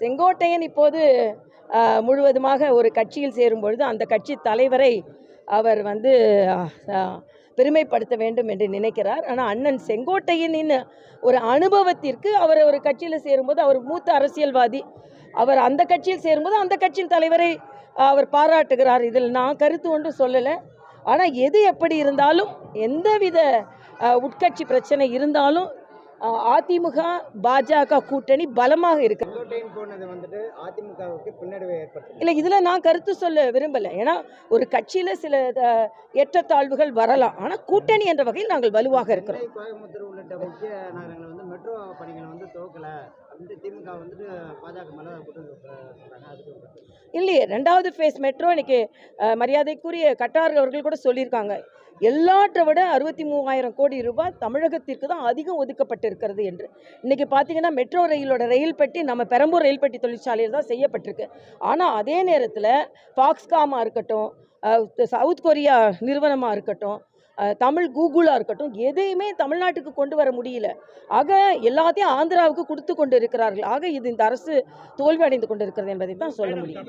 செங்கோட்டையன் இப்போது முழுவதுமாக ஒரு கட்சியில் சேரும் பொழுது அந்த கட்சி தலைவரை அவர் பெருமைப்படுத்த வேண்டும் என்று நினைக்கிறார். ஆனால் அண்ணன் செங்கோட்டையனின் ஒரு அனுபவத்திற்கு அவர் ஒரு கட்சியில் சேரும்போது அவர் மூத்த அரசியல்வாதி, அவர் அந்த கட்சியில் சேரும்போது அந்த கட்சியின் தலைவரை அவர் பாராட்டுகிறார். இதில் நான் கருத்து ஒன்றும் சொல்லலை. ஆனால் எது எப்படி இருந்தாலும் எந்தவித உட்கட்சி பிரச்சனை இருந்தாலும் அதிமுக பாஜக கூட்டணி பலமாக இருக்கு. இல்லை, இதில் நான் கருத்து சொல்ல விரும்பலை. ஏன்னா ஒரு கட்சியில் சில ஏற்றத்தாழ்வுகள் வரலாம், ஆனால் கூட்டணி என்ற வகையில் நாங்கள் வலுவாக இருக்கிறோம். கோயம்புத்தூர் உள்ளிட்ட முக்கிய நகரங்கள் மெட்ரோ பணிகள் துவக்கல அப்படின்ட்டு திமுக பாஜக மேல இல்லையே. 2வது ஃபேஸ் மெட்ரோ இன்னைக்கு மரியாதைக்குரிய கட்டார் அவர்கள் கூட சொல்லியிருக்காங்க, எல்லாற்றை விட 63,000 கோடி ரூபாய் தமிழகத்திற்கு தான் அதிகம் ஒதுக்கப்பட்டிருக்கிறது என்று. இன்றைக்கி பார்த்தீங்கன்னா மெட்ரோ ரயிலோட ரயில் பெட்டி நம்ம பெரம்பூர் ரயில் பெட்டி தொழிற்சாலையில் தான் செய்யப்பட்டிருக்கு. ஆனால் அதே நேரத்தில் ஃபாக்ஸ்காமாக இருக்கட்டும், சவுத் கொரியா நிறுவனமாக இருக்கட்டும், தமிழ் கூகுளாக இருக்கட்டும், எதையுமே தமிழ்நாட்டுக்கு கொண்டு வர முடியல. ஆக எல்லாத்தையும் ஆந்திராவுக்கு கொடுத்து கொண்டு இருக்கிறார்கள். ஆக இது இந்த அரசு தோல்வி அடைந்து கொண்டு இருக்கிறது என்பதை தான் சொல்ல முடியும்.